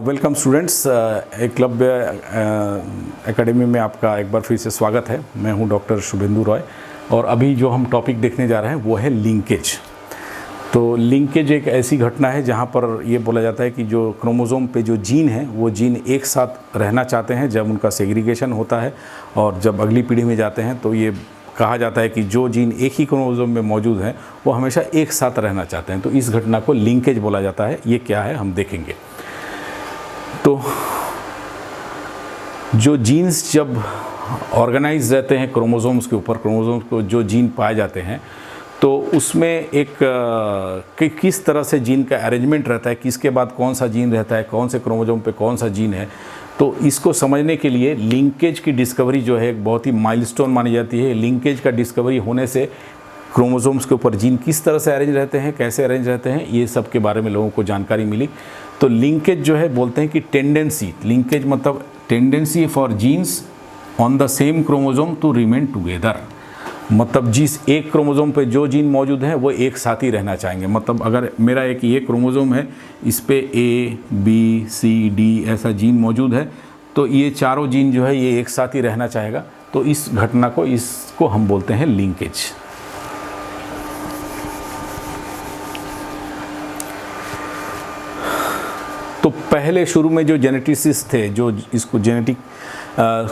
Welcome students, Eklavya academy में आपका एक बार फिर से स्वागत है। मैं हूं डॉक्टर शुभेंदु रॉय और अभी जो हम टॉपिक देखने जा रहे हैं वो है लिंकेज। तो लिंकेज एक ऐसी घटना है जहां पर ये बोला जाता है कि जो क्रोमोसोम पे जो जीन है वो जीन एक साथ रहना चाहते हैं जब उनका सेग्रीगेशन होता है, और जब अगली पीढ़ी में जाते हैं तो ये कहा जाता है कि जो जीन एक ही क्रोमोसोम में मौजूद हैं वो हमेशा एक साथ रहना चाहते हैं। तो इस घटना को लिंकेज बोला जाता है। ये क्या है हम देखेंगे। तो जो जीन्स जब ऑर्गेनाइज रहते हैं क्रोमोसोम्स के ऊपर, क्रोमोसोम्स को जो जीन पाए जाते हैं तो उसमें एक किस तरह से जीन का अरेंजमेंट रहता है, किसके बाद कौन सा जीन रहता है, कौन से क्रोमोसोम पे कौन सा जीन है, तो इसको समझने के लिए लिंकेज की डिस्कवरी जो है एक बहुत ही माइलस्टोन मानी जाती है। लिंकेज का डिस्कवरी होने से क्रोमोसोम्स के ऊपर जीन किस तरह से अरेंज रहते हैं, कैसे अरेंज रहते हैं, ये सब के बारे में लोगों को जानकारी मिली। तो लिंकेज जो है बोलते हैं कि टेंडेंसी, लिंकेज मतलब tendency for genes on the same chromosome to remain together. मतलब जिस एक क्रोमोसोम पे जो जीन मौजूद है वो एक साथ ही रहना चाहेंगे। मतलब अगर मेरा एक ये क्रोमोसोम है, इस पे A, B, C, D ऐसा जीन मौजूद है, तो ये चारों जीन जो है ये एक साथ ही रहना चाहेगा। तो इस घटना को, इसको हम बोलते हैं लिंकेज। तो पहले शुरू में जो जेनेटिसिस्ट थे, जो इसको जेनेटिक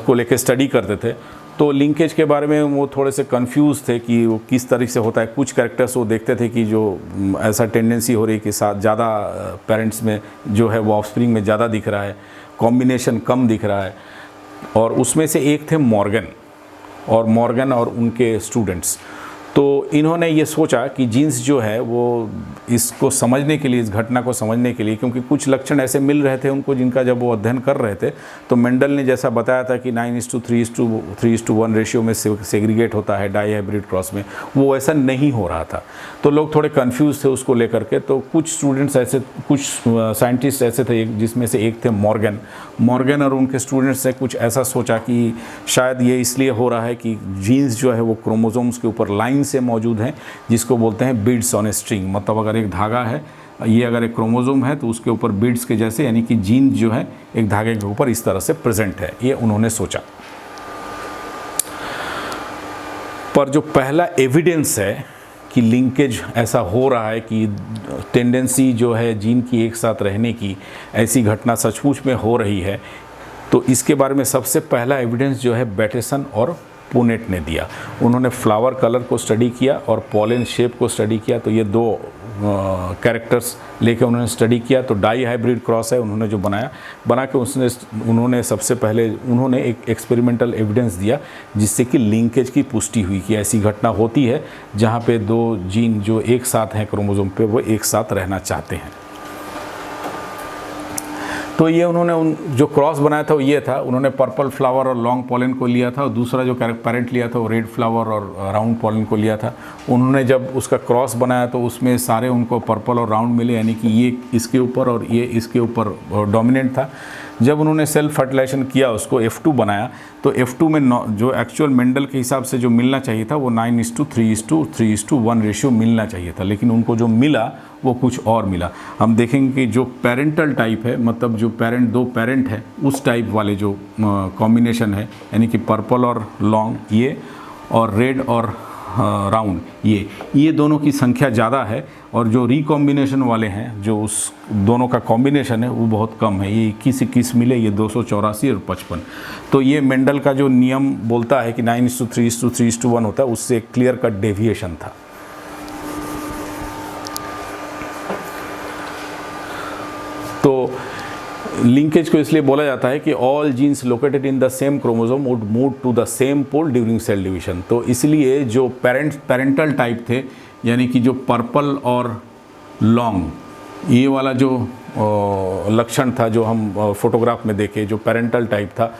को लेकर स्टडी करते थे, तो लिंकेज के बारे में वो थोड़े से कंफ्यूज थे कि वो किस तरीके से होता है। कुछ कैरेक्टर्स वो देखते थे कि जो ऐसा टेंडेंसी हो रही है कि साथ ज़्यादा पेरेंट्स में जो है वो ऑफस्प्रिंग में ज़्यादा दिख रहा है, कॉम्बिनेशन कम दिख रहा है। और उसमें से एक थे मॉर्गन और उनके स्टूडेंट्स। तो इन्होंने ये सोचा कि जीन्स जो है वो इसको समझने के लिए, इस घटना को समझने के लिए, क्योंकि कुछ लक्षण ऐसे मिल रहे थे उनको जिनका जब वो अध्ययन कर रहे थे, तो मेंडल ने जैसा बताया था कि 9:3:1 रेशियो में सेग्रीगेट होता है डाई हाइब्रिड क्रॉस में, वो ऐसा नहीं हो रहा था। तो लोग थोड़े कंफ्यूज थे उसको लेकर के। तो कुछ स्टूडेंट्स ऐसे, कुछ साइंटिस्ट ऐसे थे, जिसमें से एक थे मॉर्गन और उनके स्टूडेंट्स ने कुछ ऐसा सोचा कि शायद ये इसलिए हो रहा है कि जीन्स जो है वो क्रोमोसोम्स के ऊपर लाइन से मौजूद हैं, जिसको बोलते हैं बीड्स ऑन ए स्ट्रिंग। मतलब अगर एक धागा है, ये अगर एक क्रोमोसोम है तो उसके ऊपर बीड्स के जैसे, यानी कि जीन जो है एक धागे के ऊपर इस तरह से प्रेजेंट है, ये उन्होंने सोचा। पर जो पहला एविडेंस है कि लिंकेज ऐसा हो रहा है, कि टेंडेंसी जो है जीन की एक साथ रहने की, ऐसी घटना सचमुच में हो रही है, तो इसके बारे में सबसे पहला एविडेंस जो है बैटेसन और पुनेट ने दिया। उन्होंने फ्लावर कलर को स्टडी किया और पॉलन शेप को स्टडी किया। तो ये दो कैरेक्टर्स लेके उन्होंने स्टडी किया। तो डाई हाइब्रिड क्रॉस है उन्होंने जो बना के उन्होंने सबसे पहले उन्होंने एक एक्सपेरिमेंटल एविडेंस दिया, जिससे कि लिंकेज की पुष्टि हुई कि ऐसी घटना होती है जहाँ पे दो जीन जो एक साथ हैं क्रोमोसोम पे, वो एक साथ रहना चाहते हैं। तो ये उन्होंने जो क्रॉस बनाया था वो ये था, उन्होंने पर्पल फ्लावर और लॉन्ग पॉलन को लिया था, और दूसरा जो पेरेंट लिया था वो रेड फ्लावर और राउंड पॉलन को लिया था। उन्होंने जब उसका क्रॉस बनाया तो उसमें सारे उनको पर्पल और राउंड मिले, यानी कि ये इसके ऊपर और ये इसके ऊपर डोमिनेंट था। जब उन्होंने सेल्फ फर्टिलाइजेशन किया, उसको F2 बनाया, तो F2 में जो एक्चुअल मेंडल के हिसाब से जो मिलना चाहिए था वो 9:3:1 रेशियो मिलना चाहिए था, लेकिन उनको जो मिला वो कुछ और मिला। हम देखेंगे कि जो पेरेंटल टाइप है, मतलब जो दो पेरेंट है, उस टाइप वाले जो कॉम्बिनेशन है, यानी कि पर्पल और लॉन्ग ये, और रेड और राउंड ये दोनों की संख्या ज़्यादा है, और जो रिकॉम्बिनेशन वाले हैं, जो उस दोनों का कॉम्बिनेशन है, वो बहुत कम है। ये 21 मिले, ये 284 और 55। तो ये मेंडल का जो नियम बोलता है कि 9:3:1 होता है, उससे क्लियर कट डेविएशन था। तो लिंकेज को इसलिए बोला जाता है कि all genes located in the same chromosome would move to the same pole during cell division. तो इसलिए जो पेरेंटल टाइप थे, यानी कि जो पर्पल और लॉन्ग, ये वाला जो लक्षण था जो हम फोटोग्राफ में देखे, जो पेरेंटल टाइप था,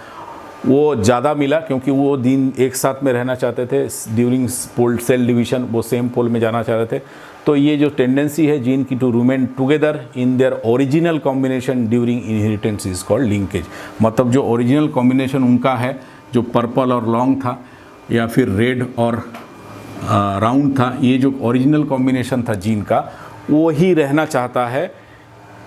वो ज़्यादा मिला, क्योंकि वो दिन एक साथ में रहना चाहते थे ड्यूरिंग पोल सेल डिवीजन, वो सेम पोल में जाना चाहते थे। तो ये जो टेंडेंसी है जीन की to remain together in their original combination during inheritance is called linkage. मतलब जो ओरिजिनल कॉम्बिनेशन उनका है, जो पर्पल और लॉन्ग था या फिर रेड और राउंड था, ये जो ओरिजिनल कॉम्बिनेशन था जीन का, वो ही रहना चाहता है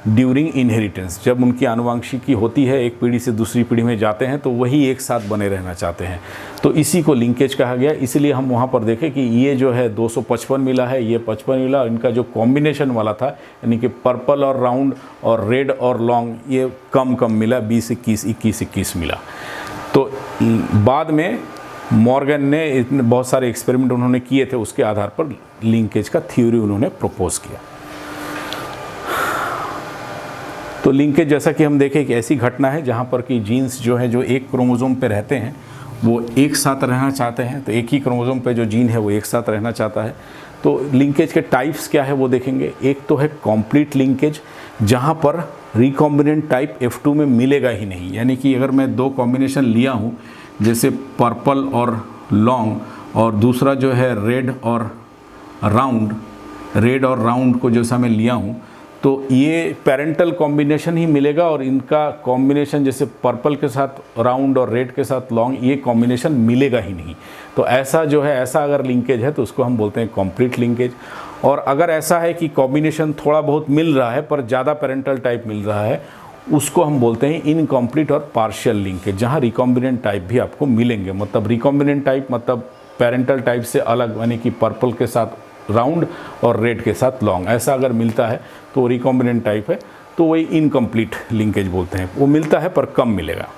ड्यूरिंग इनहेरिटेंस, जब उनकी आनुवंशिकी होती है एक पीढ़ी से दूसरी पीढ़ी में जाते हैं तो वही एक साथ बने रहना चाहते हैं, तो इसी को लिंकेज कहा गया। इसलिए हम वहाँ पर देखें कि ये जो है 255 मिला है, ये 55 मिला, इनका जो कॉम्बिनेशन वाला था यानी कि पर्पल और राउंड और रेड और लॉन्ग, ये कम कम मिला, 20 21 21 21 मिला। तो बाद में मॉर्गन ने बहुत सारे एक्सपेरिमेंट उन्होंने किए थे, उसके आधार पर लिंकेज का थ्योरी उन्होंने प्रपोज किया। तो लिंकेज जैसा कि हम देखें कि ऐसी घटना है जहाँ पर कि जीन्स जो है जो एक क्रोमोसोम पे रहते हैं वो एक साथ रहना चाहते हैं, तो एक ही क्रोमोसोम पे जो जीन है वो एक साथ रहना चाहता है। तो लिंकेज के टाइप्स क्या है वो देखेंगे। एक तो है कॉम्प्लीट लिंकेज, जहाँ पर रिकॉम्बिनेंट टाइप F2 में मिलेगा ही नहीं, यानी कि अगर मैं दो कॉम्बिनेशन लिया हूँ जैसे पर्पल और लॉन्ग, और दूसरा जो है रेड और राउंड को जैसा मैं लिया हूँ, तो ये पेरेंटल कॉम्बिनेशन ही मिलेगा और इनका कॉम्बिनेशन जैसे पर्पल के साथ राउंड और रेड के साथ लॉन्ग, ये कॉम्बिनेशन मिलेगा ही नहीं। तो ऐसा जो है, ऐसा अगर लिंकेज है तो उसको हम बोलते हैं कॉम्प्लीट लिंकेज। और अगर ऐसा है कि कॉम्बिनेशन थोड़ा बहुत मिल रहा है पर ज़्यादा पेरेंटल टाइप मिल रहा है, उसको हम बोलते हैं इनकम्प्लीट और पार्शियल लिंकेज, जहाँ रिकॉम्बिनेंट टाइप भी आपको मिलेंगे। मतलब रिकॉम्बिनेंट टाइप मतलब पेरेंटल टाइप से अलग, यानी कि पर्पल के साथ राउंड और रेड के साथ लॉन्ग, ऐसा अगर मिलता है तो रिकॉम्बिनेंट टाइप है, तो वही इनकम्प्लीट लिंकेज बोलते हैं। वो मिलता है पर कम मिलेगा।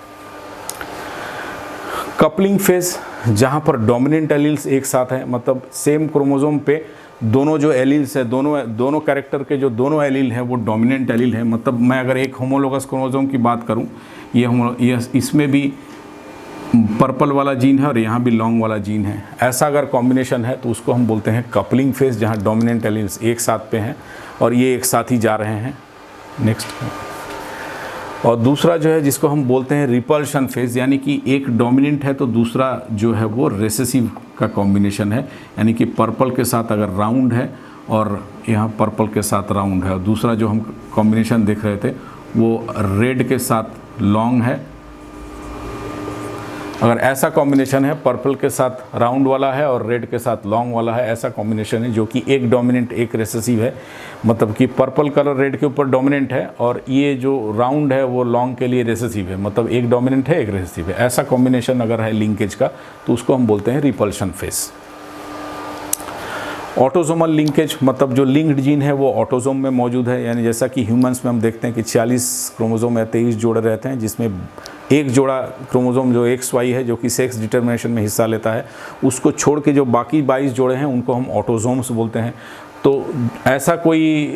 कपलिंग फेज, जहाँ पर डोमिनेंट एलील्स एक साथ हैं, मतलब सेम क्रोमोसोम पे दोनों जो एलील्स है, दोनों कैरेक्टर के जो दोनों एलील हैं वो डोमिनेंट एलील है। मतलब मैं अगर एक होमोलोगस क्रोमोसोम की बात करूं, ये इसमें भी पर्पल वाला जीन है और यहाँ भी लॉन्ग वाला जीन है, ऐसा अगर कॉम्बिनेशन है तो उसको हम बोलते हैं कपलिंग फेज, जहाँ डोमिनेंट एलील्स एक साथ पे हैं और ये एक साथ ही जा रहे हैं। नेक्स्ट, और दूसरा जो है जिसको हम बोलते हैं रिपल्शन फेज, यानी कि एक डोमिनेंट है तो दूसरा जो है वो रेसेसिव का कॉम्बिनेशन है, यानी कि पर्पल के साथ अगर राउंड है और यहाँ पर्पल के साथ राउंड है, और दूसरा जो हम कॉम्बिनेशन देख रहे थे वो रेड के साथ लॉन्ग है। अगर ऐसा कॉम्बिनेशन है, पर्पल के साथ राउंड वाला है और रेड के साथ लॉन्ग वाला है, ऐसा कॉम्बिनेशन है जो कि एक डोमिनेंट एक रेसेसिव है, मतलब कि पर्पल कलर रेड के ऊपर डोमिनेंट है और ये जो राउंड है वो लॉन्ग के लिए रेसेसिव है, मतलब एक डोमिनेंट है एक रेसेसिव है। ऐसा कॉम्बिनेशन अगर है लिंकेज का तो उसको हम बोलते हैं रिपल्शन फेज। ऑटोसोमल लिंकेज, मतलब जो लिंक्ड जीन है वो ऑटोसोम में मौजूद है, यानी जैसा कि ह्यूमंस में हम देखते हैं कि 40 क्रोमोसोम या 23 जोड़े रहते हैं, जिसमें एक जोड़ा क्रोमोसोम जो XY है जो कि सेक्स डिटर्मिनेशन में हिस्सा लेता है, उसको छोड़ के जो बाकी 22 जोड़े हैं उनको हम ऑटोसोम्स बोलते हैं। तो ऐसा कोई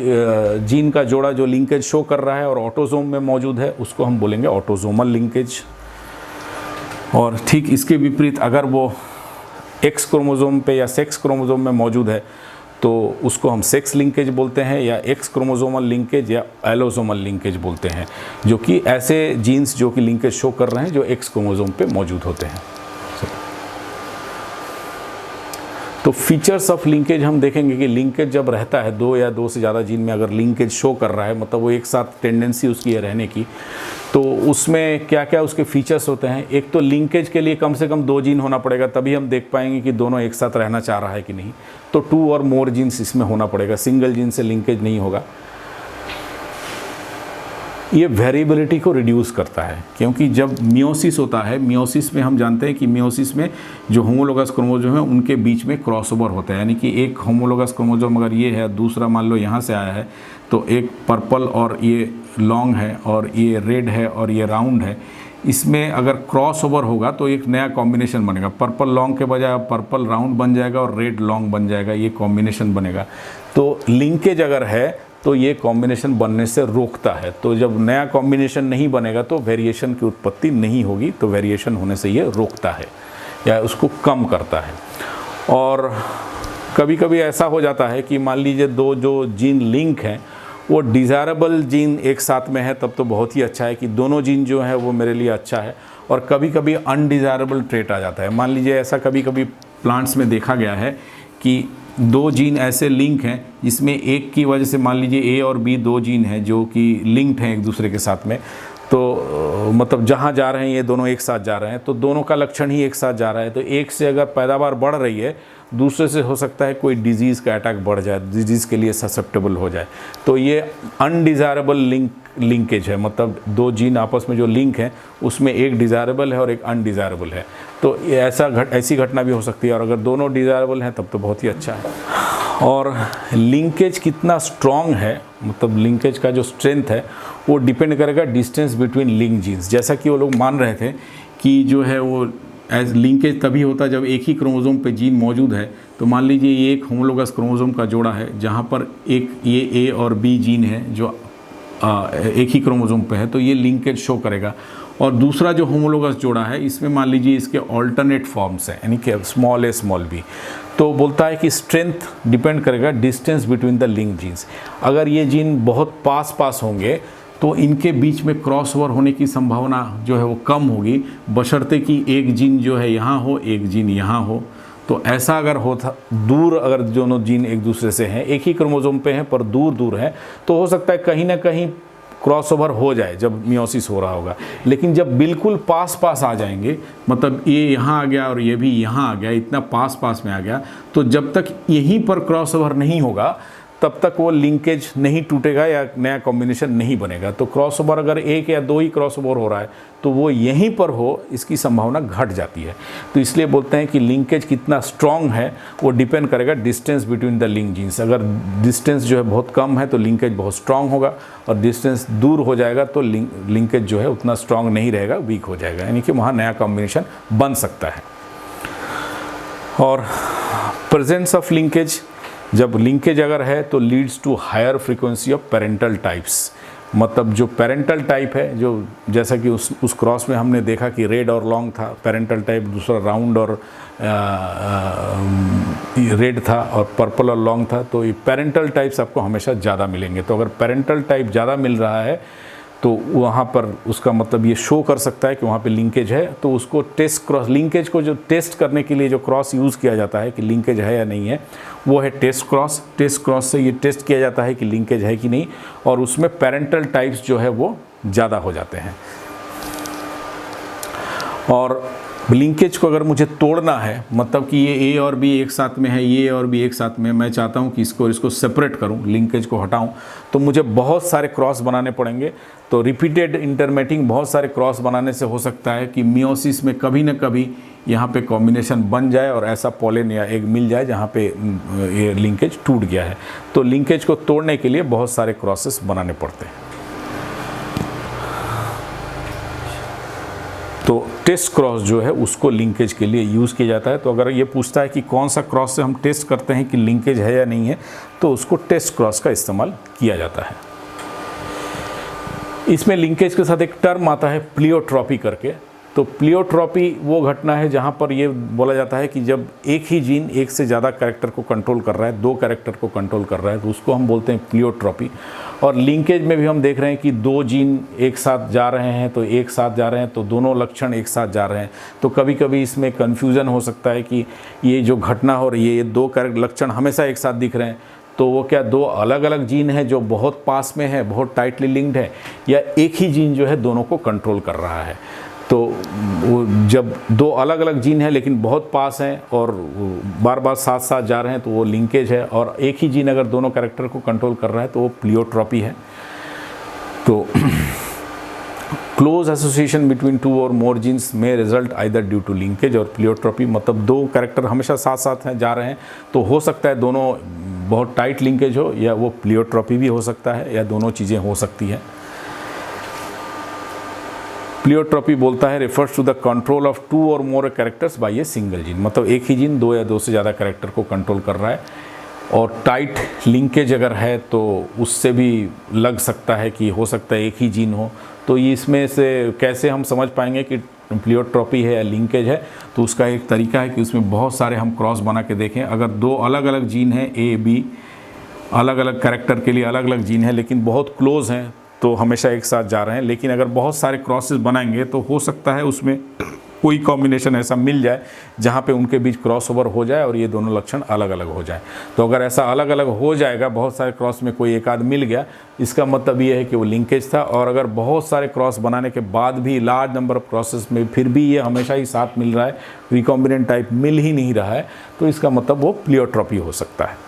जीन का जोड़ा जो लिंकेज शो कर रहा है और ऑटोसोम में मौजूद है, उसको हम बोलेंगे ऑटोसोमल लिंकेज। और ठीक इसके विपरीत अगर वो X क्रोमोसोम पे या सेक्स क्रोमोसोम में मौजूद है तो उसको हम सेक्स लिंकेज बोलते हैं, या X क्रोमोसोमल लिंकेज या एलोसोमल लिंकेज बोलते हैं, जो कि ऐसे जीन्स जो कि लिंकेज शो कर रहे हैं जो X क्रोमोसोम पे मौजूद होते हैं। तो फीचर्स ऑफ लिंकेज हम देखेंगे कि लिंकेज जब रहता है दो या दो से ज़्यादा जीन में, अगर लिंकेज शो कर रहा है मतलब वो एक साथ टेंडेंसी उसकी है रहने की, तो उसमें क्या क्या उसके फीचर्स होते हैं। एक तो लिंकेज के लिए कम से कम 2 जीन होना पड़ेगा, तभी हम देख पाएंगे कि दोनों एक साथ रहना चाह रहा है कि नहीं। तो 2 और मोर जीन्स इसमें होना पड़ेगा, सिंगल जीन से लिंकेज नहीं होगा। ये वेरिएबिलिटी को रिड्यूस करता है, क्योंकि जब मियोसिस होता है, मियोसिस में हम जानते हैं कि मियोसिस में जो होमोलोगस क्रोमोसोम है उनके बीच में क्रॉसओवर होता है, यानी कि एक होमोलोगस क्रोमोसोम अगर ये है, दूसरा मान लो यहाँ से आया है, तो एक पर्पल और ये लॉन्ग है और ये रेड है और ये राउंड है, इसमें अगर क्रॉसओवर होगा तो एक नया कॉम्बिनेशन बनेगा। पर्पल लॉन्ग के बजाय पर्पल राउंड बन जाएगा और रेड लॉन्ग बन जाएगा, ये कॉम्बिनेशन बनेगा। तो लिंकेज अगर है तो ये कॉम्बिनेशन बनने से रोकता है। तो जब नया कॉम्बिनेशन नहीं बनेगा तो वेरिएशन की उत्पत्ति नहीं होगी, तो वेरिएशन होने से ये रोकता है या उसको कम करता है। और कभी कभी ऐसा हो जाता है कि मान लीजिए 2 जो जीन लिंक हैं वो डिज़ायरेबल जीन एक साथ में है, तब तो बहुत ही अच्छा है कि दोनों जीन जो है वो मेरे लिए अच्छा है। और कभी कभी अनडिज़ायरेबल ट्रेट आ जाता है। मान लीजिए ऐसा कभी कभी प्लांट्स में देखा गया है कि 2 जीन ऐसे लिंक हैं जिसमें एक की वजह से, मान लीजिए A और B 2 जीन हैं जो कि लिंक्ड हैं एक दूसरे के साथ में, तो मतलब जहाँ जा रहे हैं ये दोनों एक साथ जा रहे हैं, तो दोनों का लक्षण ही एक साथ जा रहा है। तो एक से अगर पैदावार बढ़ रही है दूसरे से हो सकता है कोई डिजीज़ का अटैक बढ़ जाए, डिजीज़ के लिए ससेप्टेबल हो जाए। तो ये अनडिज़ायरेबल लिंकेज है, मतलब दो जीन आपस में जो लिंक है उसमें एक डिज़ायरेबल है और एक अनडिज़ायरेबल है। तो ये ऐसी घटना भी हो सकती है, और अगर दोनों डिज़ायरेबल हैं तब तो बहुत ही अच्छा है। और लिंकेज कितना स्ट्रॉन्ग है, मतलब लिंकेज का जो स्ट्रेंथ है वो डिपेंड करेगा डिस्टेंस बिटवीन लिंक जीन्स। जैसा कि वो लोग मान रहे थे कि जो है वो एज लिंकेज तभी होता है जब एक ही क्रोमोसोम पे जीन मौजूद है। तो मान लीजिए ये एक होमोलोगस क्रोमोसोम का जोड़ा है जहाँ पर एक ये ए और बी जीन है जो एक ही क्रोमोसोम पे है, तो ये लिंकेज शो करेगा। और दूसरा जो होमोलोगस जोड़ा है इसमें मान लीजिए इसके ऑल्टरनेट फॉर्म्स हैं, यानी कि स्मॉल ए स्मॉल बी। तो बोलता है कि स्ट्रेंथ डिपेंड करेगा distance between the link genes. अगर ये जीन बहुत पास होंगे तो इनके बीच में क्रॉस ओवर होने की संभावना जो है वो कम होगी, बशर्ते कि एक जीन जो है यहाँ हो, एक जीन यहाँ हो। तो ऐसा अगर होता दूर, अगर दोनों जीन एक दूसरे से हैं, एक ही क्रोमोसोम पे हैं पर दूर है, तो हो सकता है कहीं ना कहीं क्रॉसओवर हो जाए जब मियोसिस हो रहा होगा। लेकिन जब बिल्कुल पास आ जाएंगे, मतलब ये यहाँ आ गया और ये भी यहाँ आ गया, इतना पास में आ गया, तो जब तक यहीं पर क्रॉसओवर नहीं होगा तब तक वो लिंकेज नहीं टूटेगा या नया कॉम्बिनेशन नहीं बनेगा। तो क्रॉसओवर अगर एक या दो ही क्रॉसओवर हो रहा है तो वो यहीं पर हो, इसकी संभावना घट जाती है। तो इसलिए बोलते हैं कि लिंकेज कितना स्ट्रॉन्ग है वो डिपेंड करेगा distance between the link genes. अगर डिस्टेंस जो है बहुत कम है तो लिंकेज बहुत स्ट्रॉन्ग होगा, और डिस्टेंस दूर हो जाएगा तो लिंकेज जो है उतना स्ट्रॉन्ग नहीं रहेगा, वीक हो जाएगा, यानी कि वहाँ नया कॉम्बिनेशन बन सकता है। और प्रेजेंस ऑफ लिंकेज, जब लिंकेज अगर है तो leads to higher frequency of parental types. मतलब जो पेरेंटल टाइप है, जो जैसा कि उस क्रॉस में हमने देखा कि रेड और लॉन्ग था पेरेंटल टाइप, दूसरा राउंड और रेड था, और पर्पल और लॉन्ग था। तो ये पेरेंटल टाइप्स आपको हमेशा ज़्यादा मिलेंगे। तो अगर पेरेंटल टाइप ज़्यादा मिल रहा है तो वहाँ पर उसका मतलब ये शो कर सकता है कि वहाँ पे लिंकेज है। तो उसको टेस्ट क्रॉस, लिंकेज को जो टेस्ट करने के लिए जो क्रॉस यूज़ किया जाता है कि लिंकेज है या नहीं है, वो है टेस्ट क्रॉस। टेस्ट क्रॉस से ये टेस्ट किया जाता है कि लिंकेज है कि नहीं, और उसमें पेरेंटल टाइप्स जो है वो ज़्यादा हो जाते हैं। और लिंकेज को अगर मुझे तोड़ना है, मतलब कि ये ए और बी एक साथ में है, ये और बी एक साथ में, मैं चाहता हूँ कि इसको सेपरेट करूँ, लिंकेज को हटाऊँ, तो मुझे बहुत सारे क्रॉस बनाने पड़ेंगे। तो रिपीटेड इंटरमेटिंग बहुत सारे क्रॉस बनाने से हो सकता है कि मियोसिस में कभी न कभी यहाँ पे कॉम्बिनेशन बन जाए और ऐसा पॉलन या एग मिल जाए जहाँ पे ये लिंकेज टूट गया है। तो लिंकेज को तोड़ने के लिए बहुत सारे क्रॉसेस बनाने पड़ते हैं। तो टेस्ट क्रॉस जो है उसको लिंकेज के लिए यूज़ किया जाता है। तो अगर ये पूछता है कि कौन सा क्रॉस से हम टेस्ट करते हैं कि लिंकेज है या नहीं है, तो उसको टेस्ट क्रॉस का इस्तेमाल किया जाता है। इसमें लिंकेज के साथ एक टर्म आता है प्लियोट्रॉपी करके। तो प्लियोट्रॉपी वो घटना है जहाँ पर ये बोला जाता है कि जब एक ही जीन एक से ज़्यादा कैरेक्टर को कंट्रोल कर रहा है, दो कैरेक्टर को कंट्रोल कर रहा है, तो उसको हम बोलते हैं प्लियोट्रॉपी। और लिंकेज में भी हम देख रहे हैं कि दो जीन एक साथ जा रहे हैं, तो एक साथ जा रहे हैं तो दोनों लक्षण एक साथ जा रहे हैं। तो कभी कभी इसमें कन्फ्यूज़न हो सकता है कि ये जो घटना हो रही है, ये दो लक्षण हमेशा एक साथ दिख रहे हैं, तो वो क्या दो अलग अलग जीन है जो बहुत पास में है, बहुत टाइटली लिंक्ड है, या एक ही जीन जो है दोनों को कंट्रोल कर रहा है। तो वो जब दो अलग अलग जीन है लेकिन बहुत पास हैं और बार बार साथ साथ जा रहे हैं तो वो लिंकेज है। और एक ही जीन अगर दोनों कैरेक्टर को कंट्रोल कर रहा है तो वो प्लियोट्रॉपी है। तो क्लोज एसोसिएशन बिटवीन टू और मोर जीन्स में result either due to linkage or pleiotropy, मतलब दो कैरेक्टर हमेशा साथ साथ हैं जा रहे हैं, तो हो सकता है दोनों बहुत टाइट लिंकेज हो, या वो प्लियोट्रॉपी भी हो सकता है, या दोनों चीज़ें हो सकती हैं। प्लियोट्रॉपी बोलता है refers to the control of two और more characters by a single gene, मतलब एक ही जीन दो या दो से ज़्यादा कैरेक्टर को कंट्रोल कर रहा है। और टाइट लिंकेज अगर है तो उससे भी लग सकता है कि हो सकता है एक ही जीन हो। तो ये इसमें से कैसे हम समझ पाएंगे कि प्लियोट्रॉपी है या लिंकेज है, तो उसका एक तरीका है कि उसमें बहुत सारे हम क्रॉस बना के देखें। अगर दो अलग अलग जीन हैं, ए बी, अलग अलग कैरेक्टर के लिए अलग अलग जीन है लेकिन बहुत क्लोज हैं, तो हमेशा एक साथ जा रहे हैं। लेकिन अगर बहुत सारे क्रॉसेस बनाएंगे तो हो सकता है उसमें कोई कॉम्बिनेशन ऐसा मिल जाए जहाँ पे उनके बीच क्रॉसओवर हो जाए और ये दोनों लक्षण अलग अलग हो जाए। तो अगर ऐसा अलग अलग हो जाएगा, बहुत सारे क्रॉस में कोई एक आध मिल गया, इसका मतलब ये है कि वो लिंकेज था। और अगर बहुत सारे क्रॉस बनाने के बाद भी लार्ज नंबर ऑफ क्रॉसेस में फिर भी ये हमेशा ही साथ मिल रहा है, रिकॉम्बिनेंट टाइप मिल ही नहीं रहा है, तो इसका मतलब वो प्लियोट्रॉपी हो सकता है।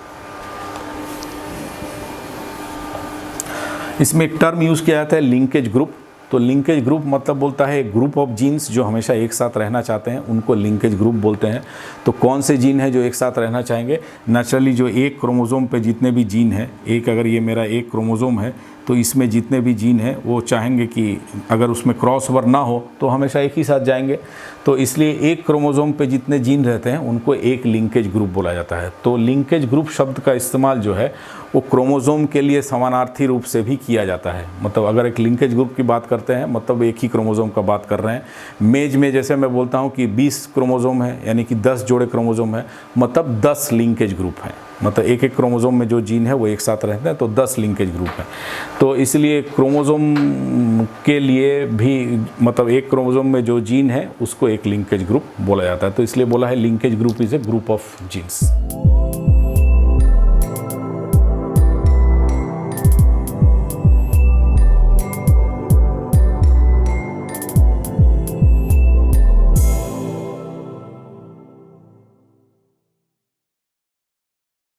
इसमें एक टर्म यूज़ किया जाता है लिंकेज ग्रुप। तो लिंकेज ग्रुप मतलब बोलता है एक ग्रुप ऑफ जीन्स जो हमेशा एक साथ रहना चाहते हैं, उनको लिंकेज ग्रुप बोलते हैं। तो कौन से जीन हैं जो एक साथ रहना चाहेंगे? नेचुरली जो एक क्रोमोसोम पे जितने भी जीन हैं, एक अगर ये मेरा एक क्रोमोसोम है तो इसमें जितने भी जीन हैं वो चाहेंगे कि अगर उसमें क्रॉसओवर ना हो तो हमेशा एक ही साथ जाएंगे। तो इसलिए एक क्रोमोसोम पे जितने जीन रहते हैं उनको एक लिंकेज ग्रुप बोला जाता है। तो लिंकेज ग्रुप शब्द का इस्तेमाल जो है वो क्रोमोसोम के लिए समानार्थी रूप से भी किया जाता है। मतलब अगर एक लिंकेज ग्रुप की बात करते हैं मतलब एक ही क्रोमोसोम का बात कर रहे हैं। मेज में जैसे मैं बोलता हूँ कि 20 क्रोमोसोम है, यानी कि 10 जोड़े क्रोमोसोम है, मतलब 10 लिंकेज ग्रुप हैं। मतलब एक एक क्रोमोसोम में जो जीन है वो एक साथ रहते हैं, तो 10 लिंकेज ग्रुप हैं। तो इसलिए क्रोमोसोम के लिए भी मतलब एक क्रोमोसोम में जो जीन है उसको एक लिंकेज ग्रुप बोला जाता है। तो इसलिए बोला है linkage group is a group of jeans.